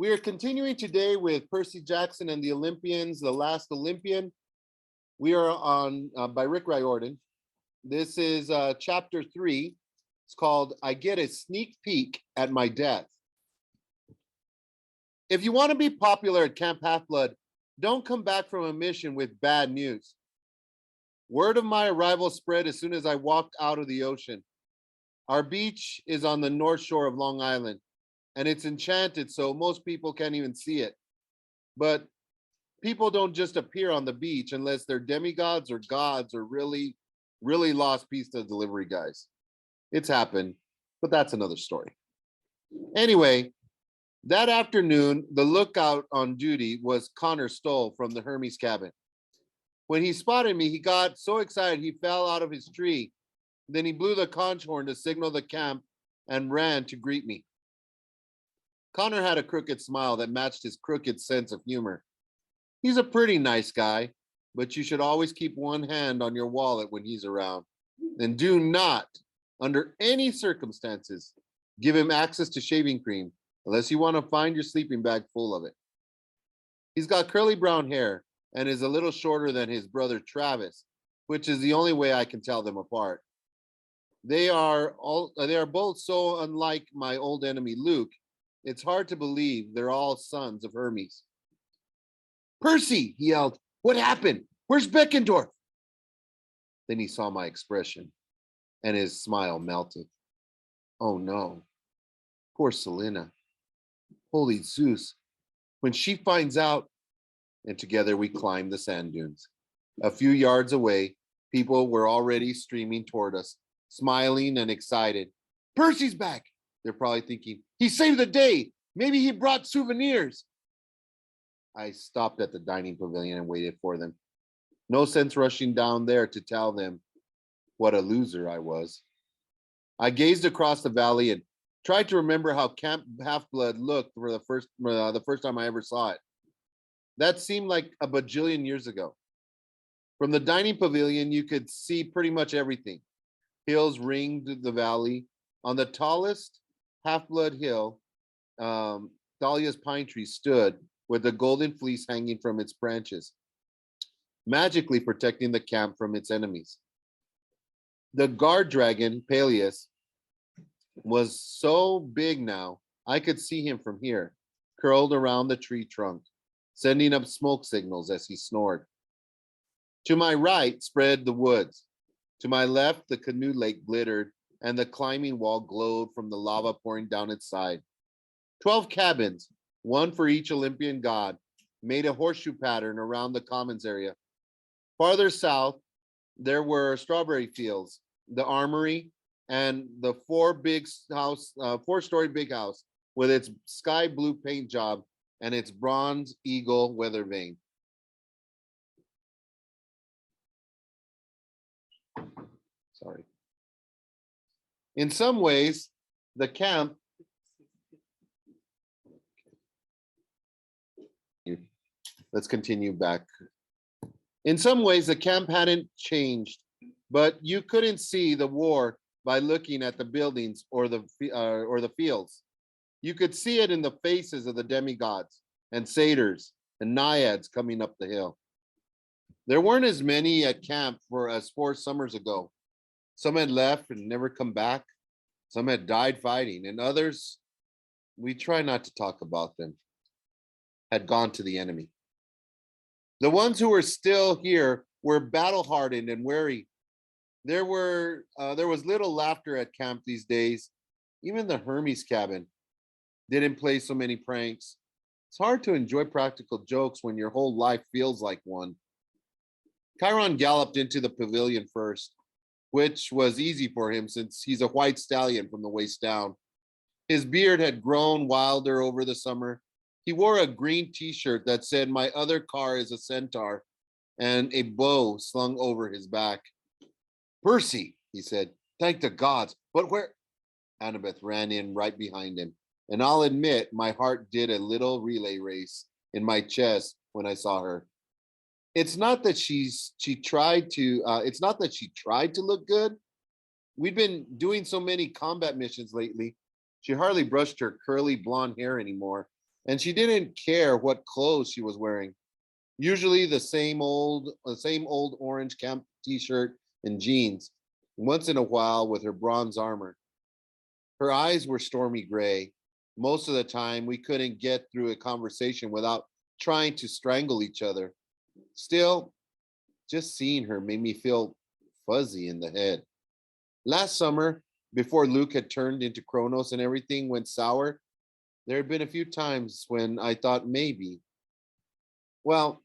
We are continuing today with Percy Jackson and the Olympians, The Last Olympian. We are on by Rick Riordan. This is chapter 3. It's called I Get a Sneak Peek at My Death. If you want to be popular at Camp Half-Blood, don't come back from a mission with bad news. Word of my arrival spread as soon as I walked out of the ocean. Our beach is on the north shore of Long Island, and it's enchanted, so most people can't even see it. But people don't just appear on the beach unless they're demigods or gods or really lost pizza delivery guys. It's happened, but that's another story. Anyway, that afternoon, the lookout on duty was Connor Stoll from the Hermes cabin. When he spotted me, he got so excited he fell out of his tree. Then he blew the conch horn to signal the camp and ran to greet me. Connor had a crooked smile that matched his crooked sense of humor. He's a pretty nice guy, but you should always keep one hand on your wallet when he's around. And do not, under any circumstances, give him access to shaving cream unless you want to find your sleeping bag full of it. He's got curly brown hair and is a little shorter than his brother Travis, which is the only way I can tell them apart. They are both so unlike my old enemy Luke, it's hard to believe they're all sons of Hermes. Percy, he yelled, what happened? Where's Beckendorf? Then he saw my expression and his smile melted. Oh no, poor Selena. Holy Zeus, when she finds out. And together we climbed the sand dunes. A few yards away, people were already streaming toward us, smiling and excited. Percy's back, they're probably thinking. He saved the day. Maybe he brought souvenirs. I stopped at the dining pavilion and waited for them. No sense rushing down there to tell them what a loser I was. I gazed across the valley and tried to remember how Camp Half-Blood looked for the first time I ever saw it. That seemed like a bajillion years ago. From the dining pavilion, you could see pretty much everything. Hills ringed the valley. On the tallest Half-Blood hill, Dahlia's pine tree stood with the golden fleece hanging from its branches, magically protecting the camp from its enemies. The guard dragon, Peleus, was so big now, I could see him from here, curled around the tree trunk, sending up smoke signals as he snored. To my right spread the woods. To my left, the canoe lake glittered and the climbing wall glowed from the lava pouring down its side. 12 cabins, one for each Olympian god, made a horseshoe pattern around the commons area. Farther south, there were strawberry fields, the armory, and the four-story big house with its sky blue paint job and its bronze eagle weather vane. Sorry. In some ways, the camp, let's continue back. In some ways, the camp hadn't changed, but you couldn't see the war by looking at the buildings or the fields. You could see it in the faces of the demigods and satyrs and naiads coming up the hill. There weren't as many at camp as 4 summers ago. Some had left and never come back. Some had died fighting, and others, we try not to talk about them, had gone to the enemy. The ones who were still here were battle-hardened and wary. There was little laughter at camp these days. Even the Hermes cabin didn't play so many pranks. It's hard to enjoy practical jokes when your whole life feels like one. Chiron galloped into the pavilion first, which was easy for him since he's a white stallion from the waist down. His beard had grown wilder over the summer. He wore a green t-shirt that said, "My other car is a centaur," and a bow slung over his back. "Percy," he said, "thank the gods, but where?" Annabeth ran in right behind him, and I'll admit my heart did a little relay race in my chest when I saw her. It's not that she tried to look good. We'd been doing so many combat missions lately. She hardly brushed her curly blonde hair anymore, And she didn't care what clothes she was wearing. Usually the same old orange camp t-shirt and jeans, once in a while with her bronze armor. Her eyes were stormy gray. Most of the time, we couldn't get through a conversation without trying to strangle each other. Still, just seeing her made me feel fuzzy in the head. Last summer, before Luke had turned into Kronos and everything went sour, there had been a few times when I thought maybe, well,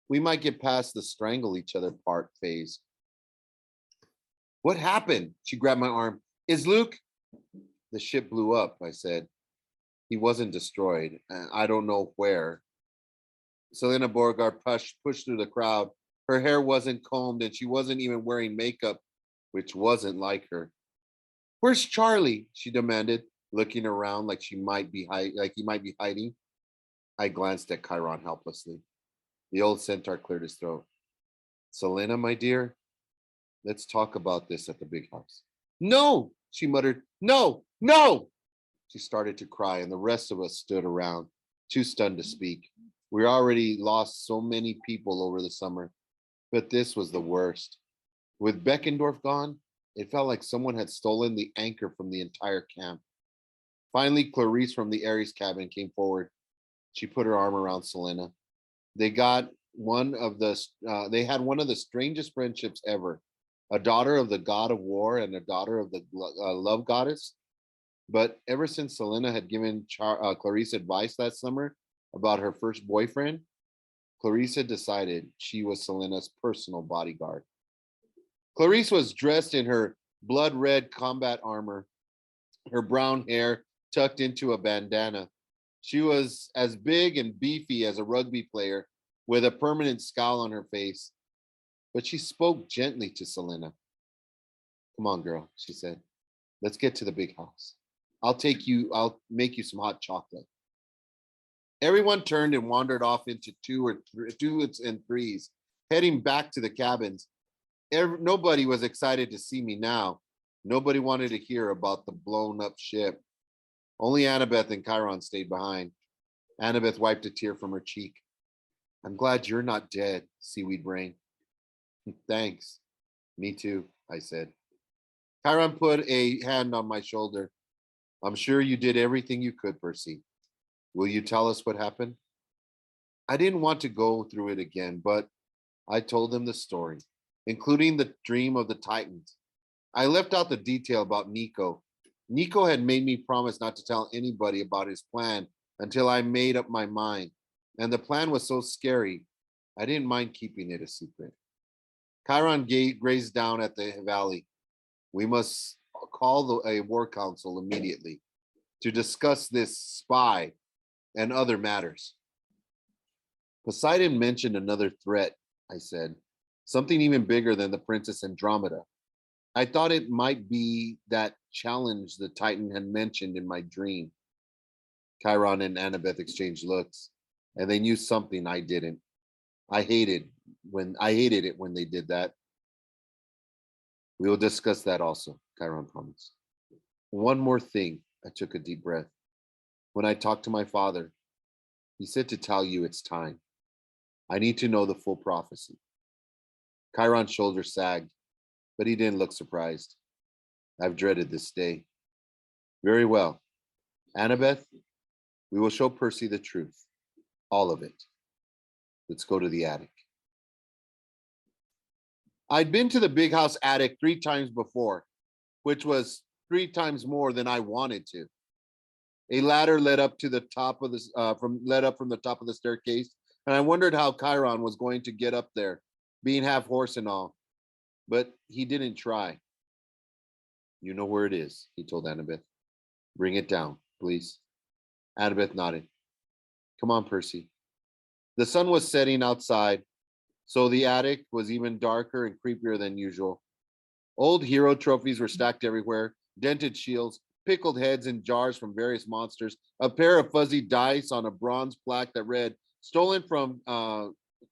we might get past the strangle each other part phase. What happened? She grabbed my arm. Is Luke? The ship blew up, I said. He wasn't destroyed. I don't know where. Selena Beauregard pushed through the crowd. Her hair wasn't combed and she wasn't even wearing makeup, which wasn't like her. Where's Charlie? She demanded, looking around like he might be hiding. I glanced at Chiron helplessly. The old centaur cleared his throat. Selena, my dear, let's talk about this at the big house. No, she muttered. No, no. She started to cry, and the rest of us stood around, too stunned to speak. We already lost so many people over the summer, but this was the worst. With Beckendorf gone, it felt like someone had stolen the anchor from the entire camp. Finally, Clarice from the Aries cabin came forward. She put her arm around Selena. They got they had one of the strangest friendships ever. A daughter of the god of war and a daughter of the love goddess. But ever since Selena had given Clarice advice that summer about her first boyfriend, Clarice had decided she was Selena's personal bodyguard. Clarice was dressed in her blood red combat armor, her brown hair tucked into a bandana. She was as big and beefy as a rugby player with a permanent scowl on her face. But she spoke gently to Selena. Come on, girl, she said. Let's get to the big house. I'll make you some hot chocolate. Everyone turned and wandered off into twos and threes, heading back to the cabins. Nobody was excited to see me now. Nobody wanted to hear about the blown up ship. Only Annabeth and Chiron stayed behind. Annabeth wiped a tear from her cheek. I'm glad you're not dead, Seaweed Brain. Thanks. Me too, I said. Chiron put a hand on my shoulder. I'm sure you did everything you could, Percy. Will you tell us what happened? I didn't want to go through it again, but I told them the story, including the dream of the Titans. I left out the detail about Nico. Nico had made me promise not to tell anybody about his plan until I made up my mind. And the plan was so scary, I didn't mind keeping it a secret. Chiron grazed down at the valley. We must call a war council immediately to discuss this spy and other matters. Poseidon mentioned another threat, I said, something even bigger than the Princess Andromeda. I thought it might be that challenge the Titan had mentioned in my dream. Chiron and Annabeth exchanged looks, and they knew something I didn't. I hated it when they did that. We will discuss that also, Chiron promised. One more thing, I took a deep breath. When I talked to my father, he said to tell you it's time. I need to know the full prophecy. Chiron's shoulders sagged, but he didn't look surprised. I've dreaded this day. Very well. Annabeth, we will show Percy the truth. All of it. Let's go to the attic. I'd been to the big house attic 3 times before, which was 3 times more than I wanted to. A ladder led up to the top of from the top of the staircase, and I wondered how Chiron was going to get up there, being half horse and all. But he didn't try. You know where it is, he told Annabeth. Bring it down, please. Annabeth nodded. Come on, Percy. The sun was setting outside, so the attic was even darker and creepier than usual. Old hero trophies were stacked everywhere, dented shields, pickled heads in jars from various monsters, a pair of fuzzy dice on a bronze plaque that read, stolen from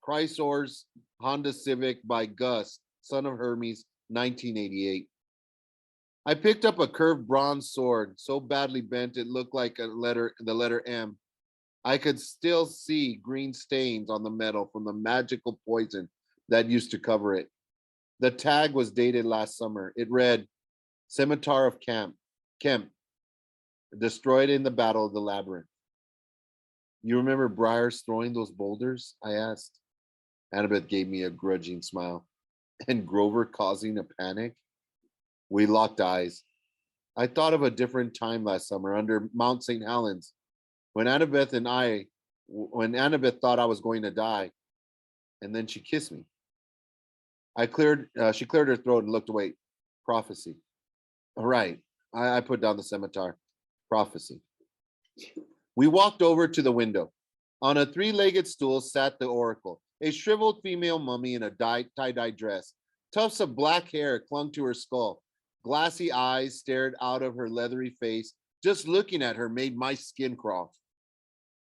Chrysor's Honda Civic by Gus, son of Hermes, 1988. I picked up a curved bronze sword, so badly bent it looked like the letter M. I could still see green stains on the metal from the magical poison that used to cover it. The tag was dated last summer. It read, Scimitar of Kemp, destroyed in the Battle of the Labyrinth. You remember Briars throwing those boulders? I asked. Annabeth gave me a grudging smile. And Grover causing a panic? We locked eyes. I thought of a different time last summer under Mount St. Helens when Annabeth thought I was going to die, and then she kissed me. She cleared her throat and looked away. Prophecy. All right. I put down the scimitar. Prophecy. We walked over to the window. On a three-legged stool sat the oracle, a shriveled female mummy in a tie-dye dress. Tufts of black hair clung to her skull. Glassy eyes stared out of her leathery face. Just looking at her made my skin crawl.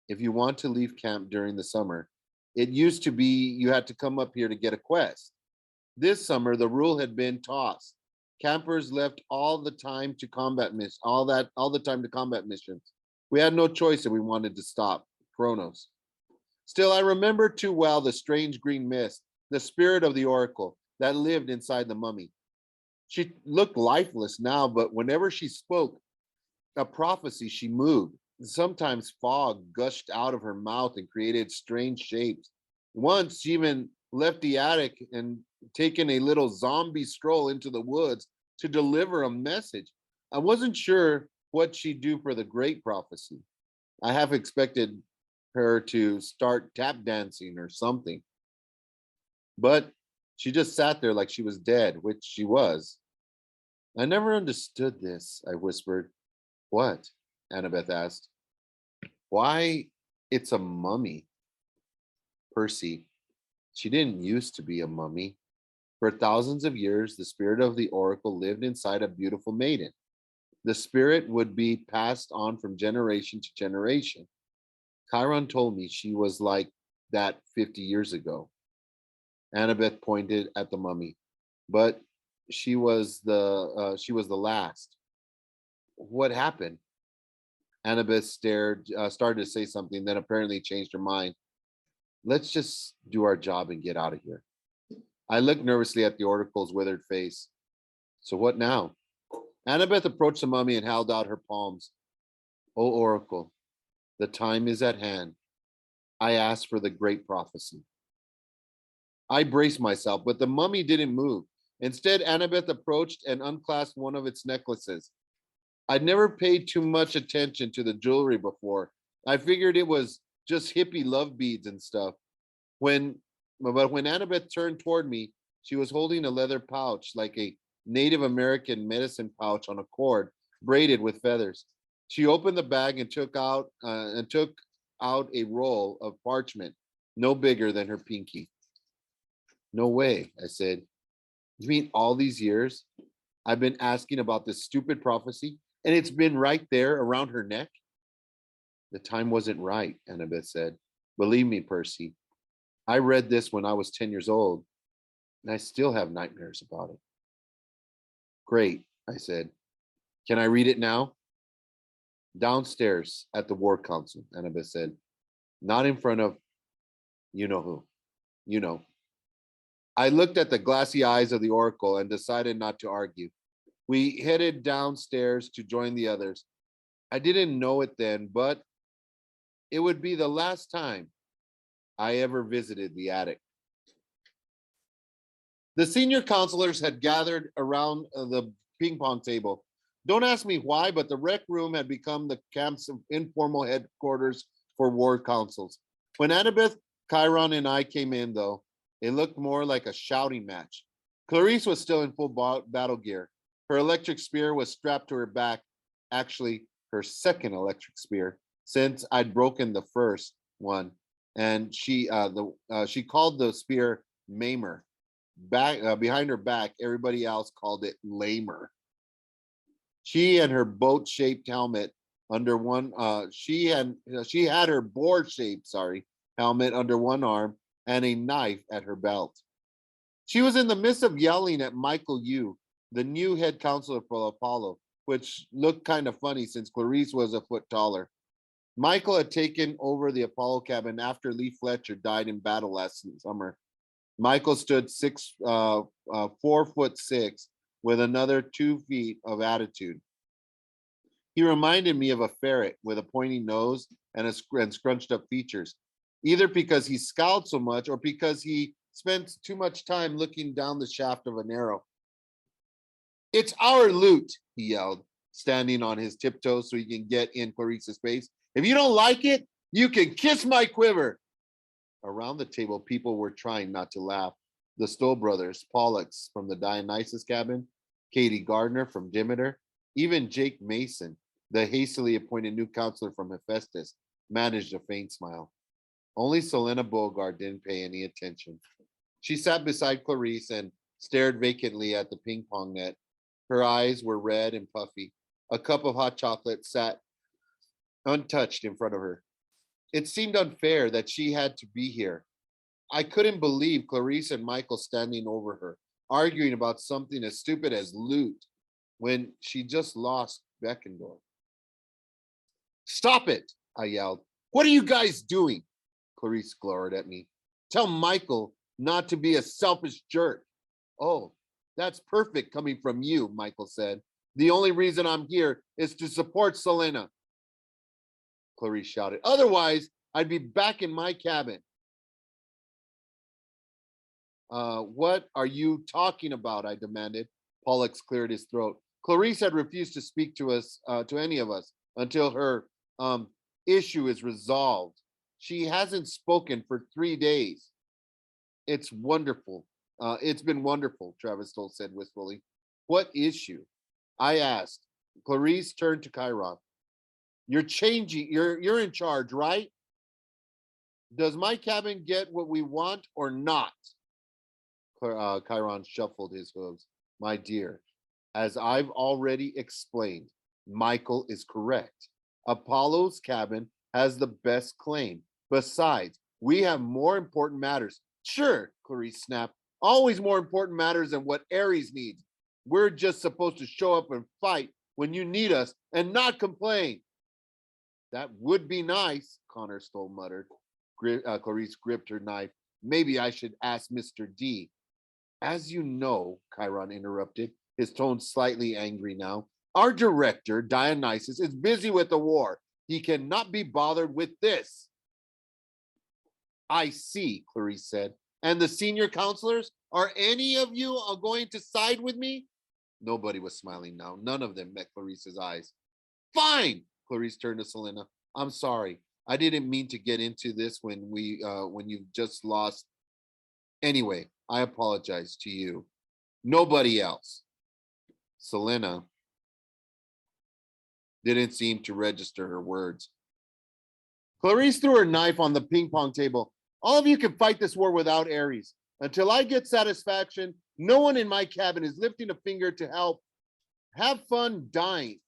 If you want to leave camp during the summer, it used to be you had to come up here to get a quest. This summer, the rule had been tossed. Campers left all the time to combat missions. We had no choice if we wanted to stop. Kronos. Still, I remember too well the strange green mist, the spirit of the oracle that lived inside the mummy. She looked lifeless now, but whenever she spoke a prophecy, she moved. Sometimes fog gushed out of her mouth and created strange shapes. Once she even left the attic and taken a little zombie stroll into the woods to deliver a message. I wasn't sure what she'd do for the great prophecy. I half expected her to start tap dancing or something. But she just sat there like she was dead, which she was. I never understood this, I whispered. What? Annabeth asked. Why, it's a mummy. Percy, she didn't used to be a mummy. For thousands of years, the spirit of the oracle lived inside a beautiful maiden. The spirit would be passed on from generation to generation. Chiron told me she was like that 50 years ago. Annabeth pointed at the mummy, but she was the last. What happened? Annabeth started to say something, then apparently changed her mind. Let's just do our job and get out of here. I looked nervously at the oracle's withered face. So what now? Annabeth approached the mummy and held out her palms. O oracle, the time is at hand. I asked for the great prophecy. I braced myself, but the mummy didn't move. Instead, Annabeth approached and unclasped one of its necklaces. I'd never paid too much attention to the jewelry before. I figured it was just hippie love beads and stuff. But when Annabeth turned toward me, she was holding a leather pouch like a Native American medicine pouch on a cord, braided with feathers. She opened the bag and took out a roll of parchment, no bigger than her pinky. No way, I said. You mean all these years I've been asking about this stupid prophecy, and it's been right there around her neck? The time wasn't right, Annabeth said. Believe me, Percy, I read this when I was 10 years old, and I still have nightmares about it. Great, I said. Can I read it now? Downstairs at the War Council, Annabeth said. Not in front of you know who. You know. I looked at the glassy eyes of the oracle and decided not to argue. We headed downstairs to join the others. I didn't know it then, but it would be the last time I ever visited the attic. The senior counselors had gathered around the ping pong table. Don't ask me why, but the rec room had become the camp's informal headquarters for ward councils. When Annabeth, Chiron, and I came in, though, it looked more like a shouting match. Clarice was still in full battle gear. Her electric spear was strapped to her back, actually her second electric spear, since I'd broken the first one. And she called the spear Maimer. Behind her back, everybody else called it Lamer. She and her boat-shaped helmet under one. She had her board-shaped helmet under one arm and a knife at her belt. She was in the midst of yelling at Michael Yu, the new head counselor for Apollo, which looked kind of funny since Clarice was a foot taller. Michael had taken over the Apollo cabin after Lee Fletcher died in battle last summer. Michael stood 4'6" with another 2 feet of attitude. He reminded me of a ferret with a pointy nose and scrunched up features, either because he scowled so much or because he spent too much time looking down the shaft of an arrow. "It's our loot," he yelled, standing on his tiptoes so he can get in Clarice's face. "If you don't like it, you can kiss my quiver." Around the table, people were trying not to laugh. The Stoll brothers, Pollux from the Dionysus cabin, Katie Gardner from Demeter, even Jake Mason, the hastily appointed new counselor from Hephaestus, managed a faint smile. Only Selena Bogart didn't pay any attention. She sat beside Clarice and stared vacantly at the ping pong net. Her eyes were red and puffy. A cup of hot chocolate sat untouched in front of her. It seemed unfair that she had to be here. I couldn't believe Clarice and Michael standing over her, arguing about something as stupid as loot when she just lost Beckendorf. "Stop it," I yelled. "What are you guys doing?" Clarice glowered at me. "Tell Michael not to be a selfish jerk." "Oh, that's perfect coming from you," Michael said. "The only reason I'm here is to support Selena." Clarice shouted. "Otherwise, I'd be back in my cabin." What are you talking about?" I demanded. Pollux cleared his throat. Clarice had refused to speak to us, to any of us, until her issue is resolved. She hasn't spoken for 3 days. It's wonderful. It's been wonderful, Travis Stoll said wistfully. "What issue?" I asked. Clarice turned to Chiron. You're in charge, right? Does my cabin get what we want or not?" Chiron shuffled his hooves. "My dear, as I've already explained, Michael is correct. Apollo's cabin has the best claim. Besides, we have more important matters." "Sure," Clarice snapped. "Always more important matters than what Ares needs. We're just supposed to show up and fight when you need us and not complain." "That would be nice," Connor Stoll muttered. Clarice gripped her knife. "Maybe I should ask Mr. D." "As you know," Chiron interrupted, his tone slightly angry now, "our director, Dionysus, is busy with the war. He cannot be bothered with this." "I see," Clarice said. "And the senior counselors? Are any of you going to side with me?" Nobody was smiling now. None of them met Clarice's eyes. "Fine," Clarice turned to Selena. "I'm sorry. I didn't mean to get into this when you've just lost. Anyway, I apologize to you. Nobody else." Selena didn't seem to register her words. Clarice threw her knife on the ping pong table. "All of you can fight this war without Ares. Until I get satisfaction, no one in my cabin is lifting a finger to help. Have fun dying."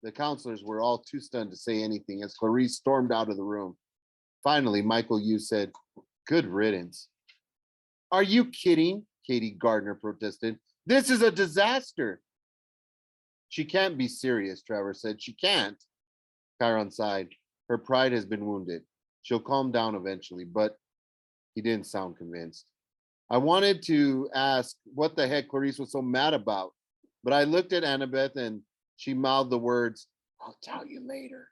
The counselors were all too stunned to say anything as Clarice stormed out of the room. Finally, Michael Yu said, "Good riddance." "Are you kidding?" Katie Gardner protested. "This is a disaster." "She can't be serious," Travers said. "She can't." Chiron sighed. "Her pride has been wounded. She'll calm down eventually," but he didn't sound convinced. I wanted to ask what the heck Clarice was so mad about, but I looked at Annabeth and she mouthed the words, "I'll tell you later."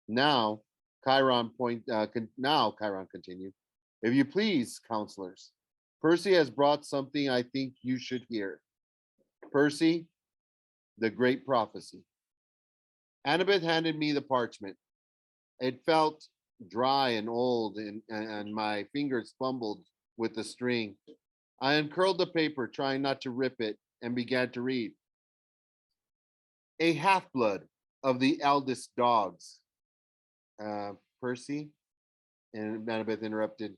Now, Chiron continued, "If you please, counselors, Percy has brought something I think you should hear. Percy, the great prophecy." Annabeth handed me the parchment. It felt dry and old, and my fingers fumbled with the string. I uncurled the paper, trying not to rip it, and began to read. "A half-blood of the eldest dogs." Percy? And Annabeth interrupted.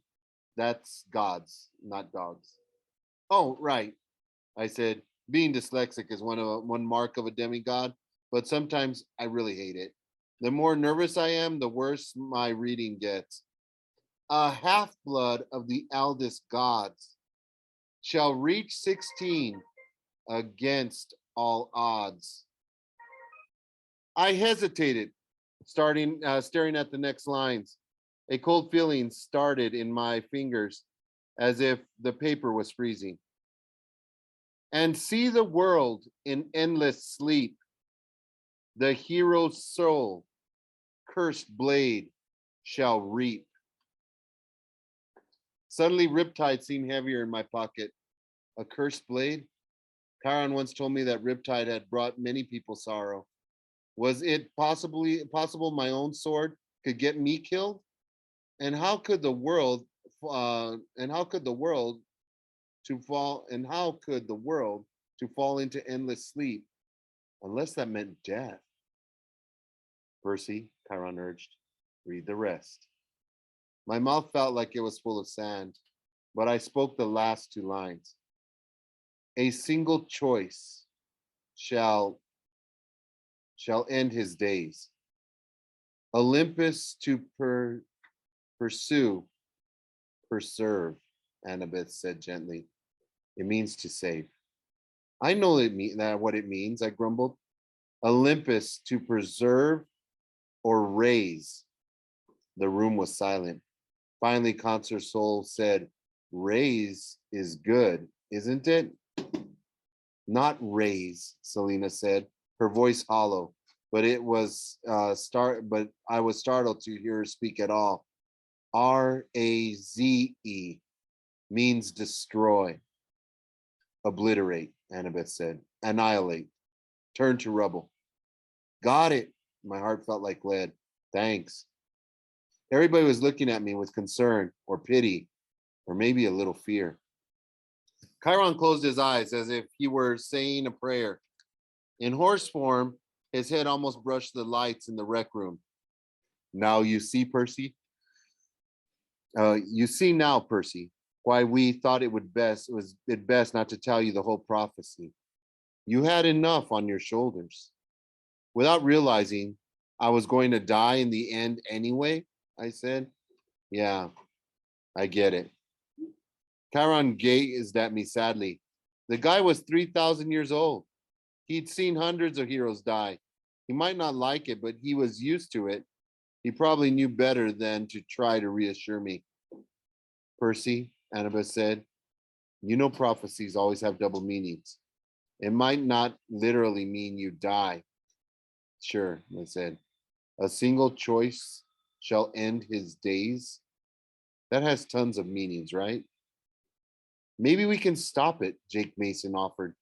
"That's gods, not dogs." "Oh, right," I said. Being dyslexic is one mark of a demigod, but sometimes I really hate it. The more nervous I am, the worse my reading gets. "A half-blood of the eldest gods shall reach 16 against all odds." I hesitated. staring at the next lines. A cold feeling started in my fingers as if the paper was freezing. And see the world in endless sleep. The hero's soul, cursed blade, shall reap. Suddenly, Riptide seemed heavier in my pocket. A cursed blade? Chiron once told me that Riptide had brought many people sorrow. Was it possible my own sword could get me killed? And how could the world to fall into endless sleep unless that meant death? Percy, Chiron urged, read the rest. My mouth felt like it was full of sand, but I spoke the last two lines. A single choice shall end his days. Olympus to pursue, preserve, Annabeth said gently. It means to save. I know what it means, I grumbled. Olympus to preserve or raise. The room was silent. Finally, Concert Soul said, raise is good, isn't it? Not raise, Selena said, her voice hollow, but I was startled to hear her speak at all. R-A-Z-E means destroy. Obliterate, Annabeth said. Annihilate. Turn to rubble. Got it. My heart felt like lead. Thanks. Everybody was looking at me with concern or pity or maybe a little fear. Chiron closed his eyes as if he were saying a prayer. In horse form, his head almost brushed the lights in the rec room. Now you see, Percy? You see now, Percy, why we thought it was best not to tell you the whole prophecy. You had enough on your shoulders. Without realizing I was going to die in the end anyway, I said. Yeah, I get it. Chiron gazed at me sadly. The guy was 3,000 years old. He'd seen hundreds of heroes die. He might not like it, but he was used to it. He probably knew better than to try to reassure me. Percy, Annabeth said, you know prophecies always have double meanings. It might not literally mean you die. Sure, I said. A single choice shall end his days. That has tons of meanings, right? Maybe we can stop it, Jake Mason offered.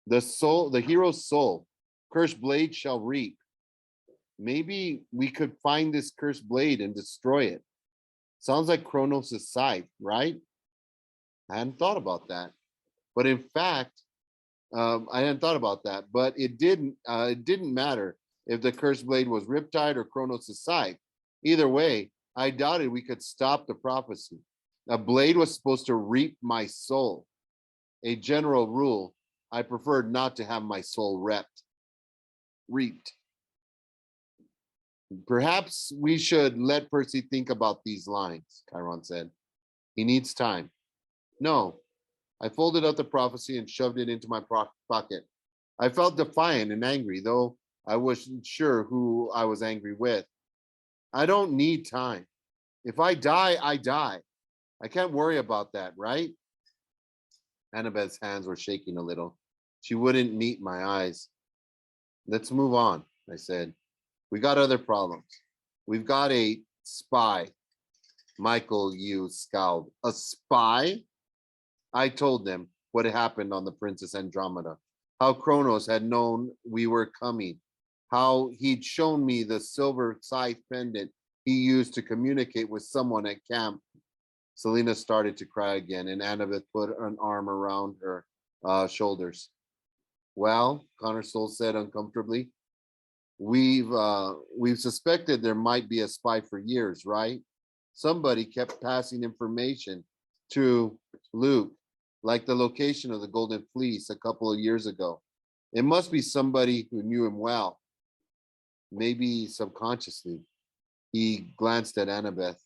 The hero's soul, cursed blade shall reap. Maybe we could find this cursed blade and destroy it. Sounds like Kronos' scythe, right? I hadn't thought about that. But in fact, I hadn't thought about that. But it didn't matter if the cursed blade was Riptide or Kronos' scythe. Either way, I doubted we could stop the prophecy. A blade was supposed to reap my soul. A general rule, I preferred not to have my soul reaped. Perhaps we should let Percy think about these lines, Chiron said. He needs time. No. I folded up the prophecy and shoved it into my pocket. I felt defiant and angry, though I wasn't sure who I was angry with. I don't need time. If I die, I die. I can't worry about that, right? Annabeth's hands were shaking a little. She wouldn't meet my eyes. Let's move on, I said. We got other problems. We've got a spy. Michael Yu scowled. A spy? I told them what had happened on the Princess Andromeda, how Kronos had known we were coming, how he'd shown me the silver scythe pendant he used to communicate with someone at camp. Selena started to cry again, and Annabeth put an arm around her shoulders. Well, Connor Soul said uncomfortably, we've suspected there might be a spy for years, right? Somebody kept passing information to Luke, like the location of the Golden Fleece a couple of years ago. It must be somebody who knew him well. Maybe subconsciously. He glanced at Annabeth.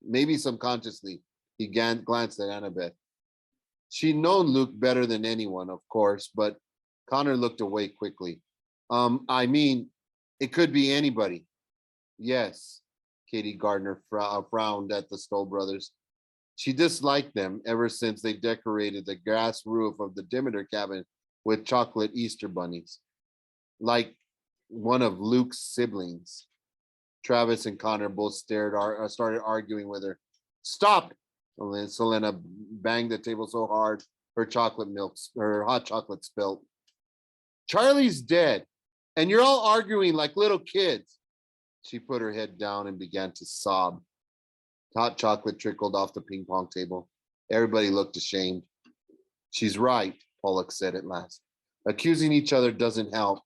Maybe subconsciously, he glanced at Annabeth. She'd known Luke better than anyone, of course, but Connor looked away quickly. I mean, it could be anybody. Yes, Katie Gardner frowned at the Stoll brothers. She disliked them ever since they decorated the grass roof of the Demeter cabin with chocolate Easter bunnies, like one of Luke's siblings. Travis and Connor both started arguing with her. Stop! Selena banged the table so hard her hot chocolate spilled. Charlie's dead, and you're all arguing like little kids. She put her head down and began to sob. Hot chocolate trickled off the ping pong table. Everybody looked ashamed. She's right, Pollock said at last. Accusing each other doesn't help.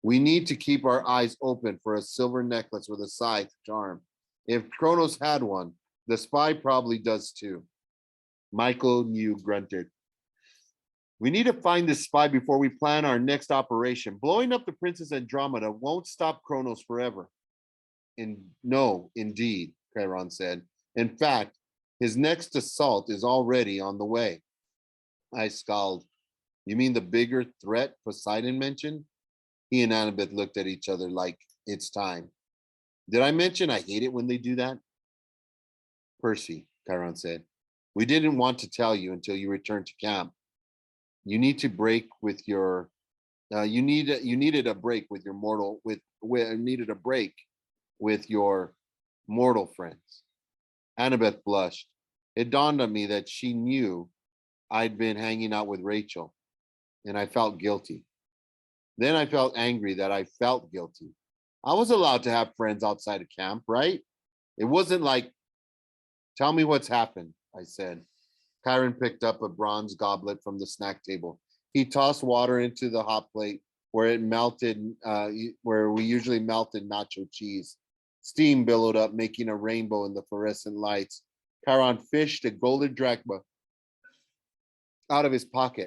We need to keep our eyes open for a silver necklace with a scythe charm. If Kronos had one, the spy probably does too. Michael New grunted. We need to find this spy before we plan our next operation. Blowing up the Princess Andromeda won't stop Kronos forever. No, indeed, Chiron said. In fact, his next assault is already on the way. I scowled. You mean the bigger threat Poseidon mentioned? He and Annabeth looked at each other like it's time. Did I mention I hate it when they do that? Percy, Chiron said. We didn't want to tell you until you returned to camp. You need to break with your you needed a break with your mortal friends. Annabeth blushed. It dawned on me that she knew I'd been hanging out with Rachel, and I felt guilty. Then I felt angry that I felt guilty. I was allowed to have friends outside of camp, right? It wasn't like, tell me what's happened, I said. Chiron picked up a bronze goblet from the snack table. He tossed water into the hot plate where we usually melted nacho cheese. Steam billowed up, making a rainbow in the fluorescent lights. Chiron fished a golden drachma out of his pouch,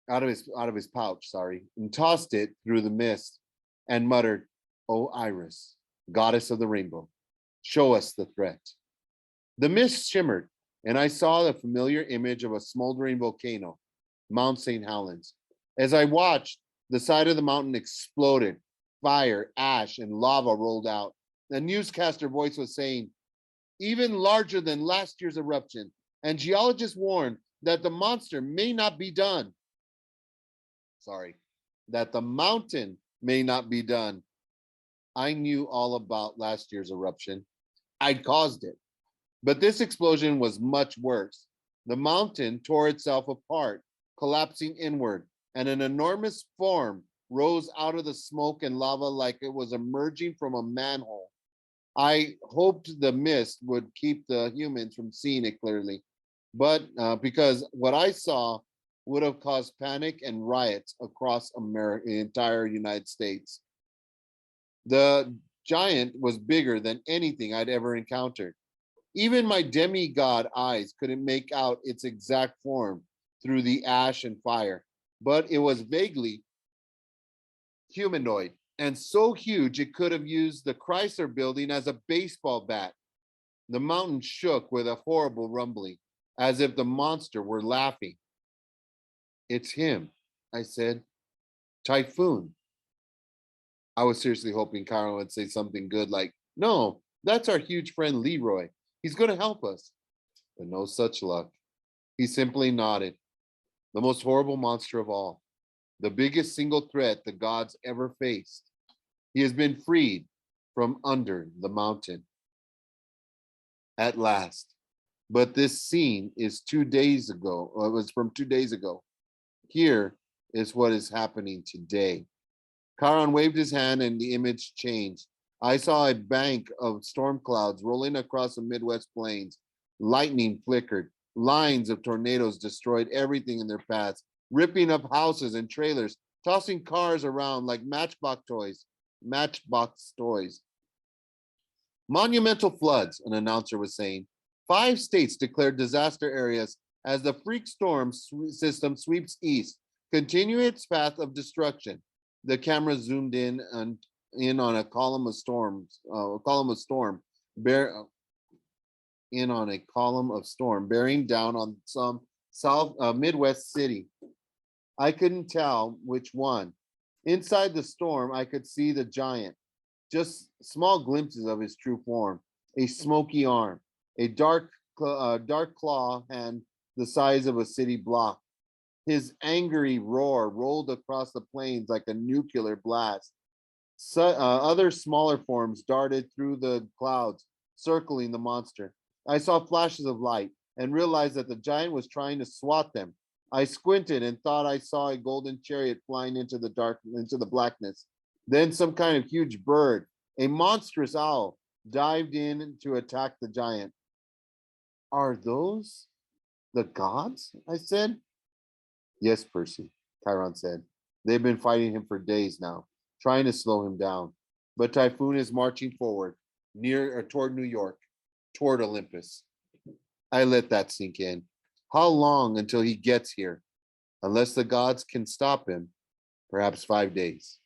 and tossed it through the mist and muttered, "O Iris, goddess of the rainbow, show us the threat." The mist shimmered, and I saw the familiar image of a smoldering volcano, Mount St. Helens. As I watched, the side of the mountain exploded. Fire, ash, and lava rolled out. The newscaster voice was saying, even larger than last year's eruption, and geologists warn that the monster may not be done. That the mountain may not be done. I knew all about last year's eruption. I'd caused it. But this explosion was much worse. The mountain tore itself apart, collapsing inward, and an enormous form rose out of the smoke and lava like it was emerging from a manhole. I hoped the mist would keep the humans from seeing it clearly, but because what I saw would have caused panic and riots across the entire United States. The giant was bigger than anything I'd ever encountered. Even my demigod eyes couldn't make out its exact form through the ash and fire, but it was vaguely humanoid and so huge it could have used the Chrysler building as a baseball bat. The mountain shook with a horrible rumbling, as if the monster were laughing. It's him, I said. Typhoon. I was seriously hoping Chiron would say something good like, no, that's our huge friend Leroy. He's going to help us. But no such luck. He simply nodded. The most horrible monster of all. The biggest single threat the gods ever faced. He has been freed from under the mountain. At last. But this scene is 2 days ago. It was from 2 days ago. Here is what is happening today. Chiron waved his hand and the image changed. I saw a bank of storm clouds rolling across the Midwest plains. Lightning flickered. Lines of tornadoes destroyed everything in their paths, ripping up houses and trailers, tossing cars around like matchbox toys. Monumental floods, an announcer was saying. 5 states declared disaster areas as the freak storm system sweeps east, continuing its path of destruction. The camera zoomed in on a column of storm bearing down on some Midwest city. I couldn't tell which one. Inside the storm, I could see the giant. just small glimpses of his true form: a smoky arm, a dark claw hand the size of a city block. His angry roar rolled across the plains like a nuclear blast. Other smaller forms darted through the clouds, circling the monster. I saw flashes of light and realized that the giant was trying to swat them. I squinted and thought I saw a golden chariot flying into the blackness. Then some kind of huge bird, a monstrous owl, dived in to attack the giant. Are those the gods? I said. Yes, Percy, Chiron said. They've been fighting him for days now, trying to slow him down. But Typhoon is marching forward, near or toward New York, toward Olympus. I let that sink in. How long until he gets here? Unless the gods can stop him, perhaps 5 days.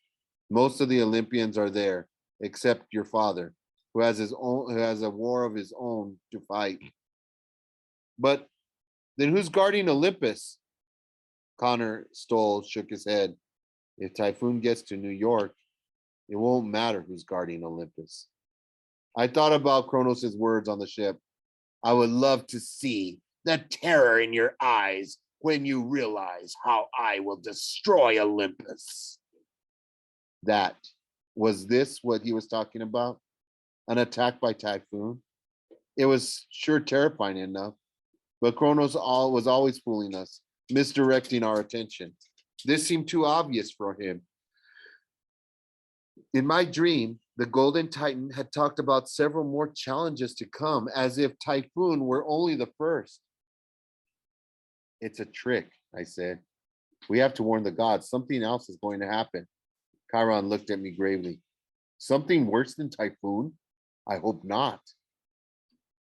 Most of the Olympians are there, except your father, who has a war of his own to fight. But then who's guarding Olympus? Connor Stoll shook his head. If Typhoon gets to New York, it won't matter who's guarding Olympus. I thought about Kronos' words on the ship. I would love to see the terror in your eyes when you realize how I will destroy Olympus. Was this what he was talking about? An attack by Typhoon? It was sure terrifying enough, but Kronos was always fooling us, misdirecting our attention. This seemed too obvious for him. In my dream, the Golden Titan had talked about several more challenges to come, as if Typhoon were only the first. It's a trick, I said. We have to warn the gods. Something else is going to happen. Chiron looked at me gravely. Something worse than Typhoon? I hope not.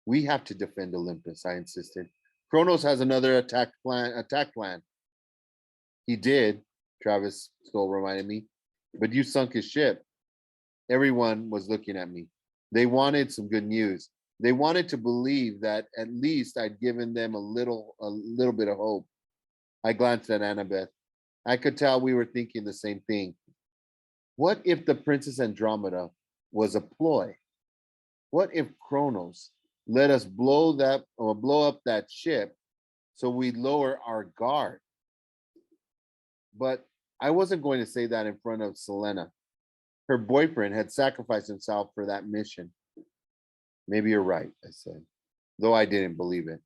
We have to defend Olympus, I insisted. Kronos has another attack plan. He did, Travis Stoll reminded me, but you sunk his ship. Everyone was looking at me. They wanted some good news. They wanted to believe that at least I'd given them a little bit of hope. I glanced at Annabeth. I could tell we were thinking the same thing. What if the Princess Andromeda was a ploy? What if Kronos let us blow up that ship so we'd lower our guard? But I wasn't going to say that in front of Selena. Her boyfriend had sacrificed himself for that mission. Maybe you're right, I said, though I didn't believe it.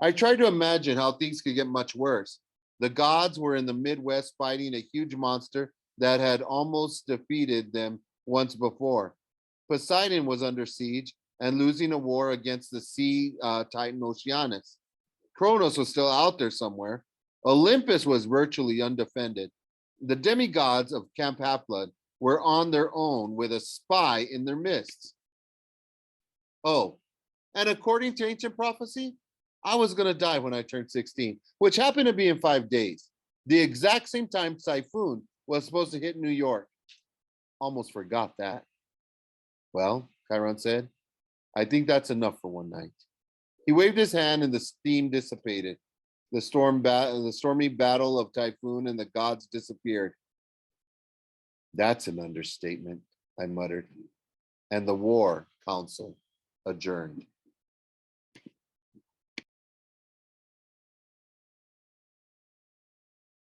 I tried to imagine how things could get much worse. The gods were in the Midwest fighting a huge monster that had almost defeated them once before. Poseidon was under siege and losing a war against the sea titan Oceanus. Kronos was still out there somewhere. Olympus was virtually undefended. The demigods of Camp Half-Blood were on their own with a spy in their midst. Oh, and according to ancient prophecy, I was going to die when I turned 16, which happened to be in 5 days, the exact same time Typhoon was supposed to hit New York. Almost forgot that. Well, Chiron said, I think that's enough for one night. He waved his hand and the steam dissipated. The stormy battle of Typhoon and the gods disappeared. That's an understatement, I muttered. And the war council adjourned.